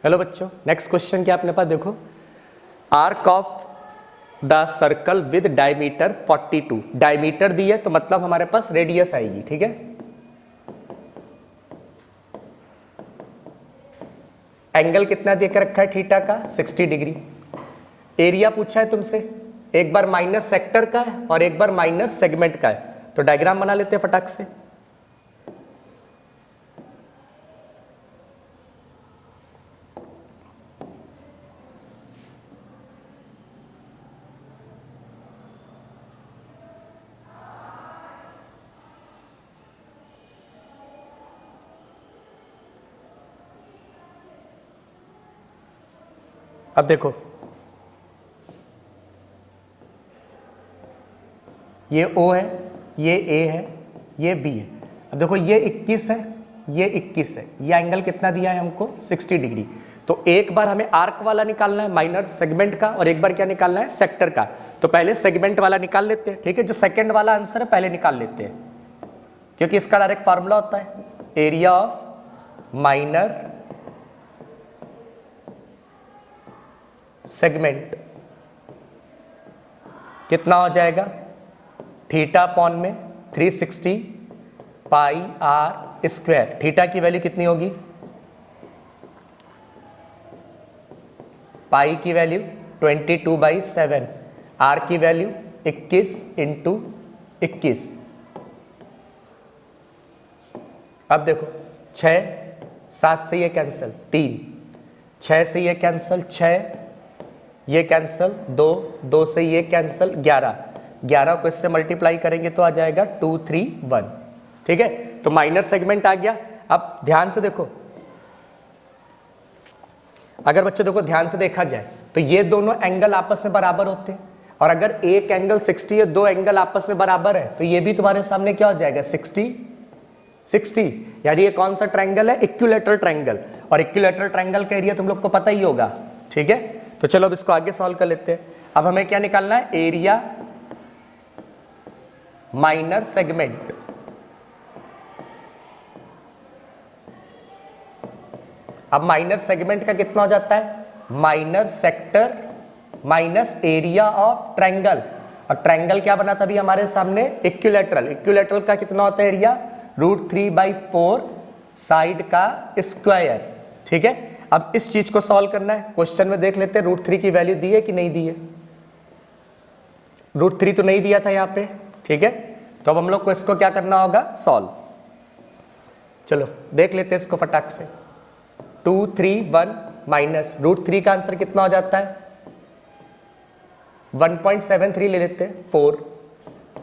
Hello बच्चों, next question क्या अपने पास देखो, arc of the circle with diameter 42, diameter दी है तो मतलब हमारे पास रेडियस आएगी, ठीक है। एंगल कितना देकर रखा है थीटा का, 60 डिग्री। एरिया पूछा है तुमसे, एक बार माइनर सेक्टर का है और एक बार माइनर सेगमेंट का है, तो डायग्राम बना लेते हैं फटाक से। अब देखो ये O है, ये A है, ये B है। अब देखो ये 21 है, ये 21 है, ये एंगल कितना दिया है हमको 60 डिग्री। तो एक बार हमें आर्क वाला निकालना है माइनर सेगमेंट का और एक बार क्या निकालना है सेक्टर का। तो पहले सेगमेंट वाला निकाल लेते हैं, ठीक है। जो सेकंड वाला आंसर है पहले निकाल लेते हैं, क्योंकि इसका डायरेक्ट फार्मूला होता है एरिया ऑफ माइनर सेगमेंट कितना हो जाएगा, थीटा अपॉन में 360 पाई आर स्क्वायर। थीटा की वैल्यू कितनी होगी, पाई की वैल्यू 22/7, आर की वैल्यू 21 इंटू 21। अब देखो 6, 7 से ये कैंसिल, 3, 6 से ये कैंसिल, 6 ये कैंसिल, 2, 2 से ये कैंसिल, 11, 11 को इससे मल्टीप्लाई करेंगे तो आ जाएगा 2, 3, 1, ठीक है। तो माइनर सेगमेंट आ गया। अब ध्यान से देखो, अगर बच्चों देखो ध्यान से देखा जाए तो ये दोनों एंगल आपस में बराबर होते हैं, और अगर एक एंगल 60 है, दो एंगल आपस में बराबर है, तो ये भी तुम्हारे सामने क्या हो जाएगा 60, 60। यानी ये कौन सा ट्रायंगल है, इक्विलैटरल ट्रायंगल, और इक्विलैटरल ट्रायंगल का एरिया तुम लोग को पता ही होगा, ठीक है। तो चलो अब इसको आगे सॉल्व कर लेते हैं। अब हमें क्या निकालना है, एरिया माइनर सेगमेंट। अब माइनर सेगमेंट का कितना हो जाता है, minor sector minus area of triangle, और ट्रायंगल क्या बना था अभी हमारे सामने, इक्विलैटरल। इक्विलैटरल का कितना होता है एरिया, √3/4 साइड का स्क्वायर, ठीक है। अब इस चीज को सॉल्व करना है। क्वेश्चन में देख लेते हैं √3 की वैल्यू दी है कि नहीं दी है। √3 तो नहीं दिया था यहाँ पे, ठीक है। तो अब हम लोग को इसको क्या करना होगा, सॉल्व। चलो देख लेते हैं इसको फटाक से। 2, 3, 1 माइनस √3 का आंसर कितना हो जाता है, 1.73 ले लेते हैं, 4,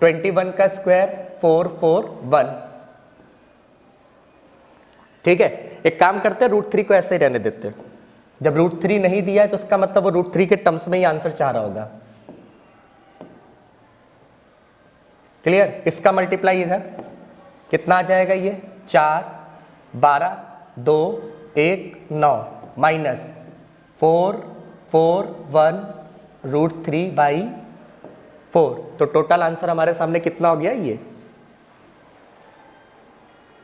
21 का स्क्वायर 4, 4, 1, ठीक है। एक काम करते हैं, √3 को ऐसे ही रहने देते हैं। जब √3 नहीं दिया है तो उसका मतलब वो √3 के टर्म्स में ही आंसर चाह रहा होगा, क्लियर। इसका मल्टीप्लाई इधर कितना आ जाएगा, ये 4, 12, 2, 1, 9 माइनस 4, 4, 1 √3/4। तो टोटल आंसर हमारे सामने कितना हो गया, ये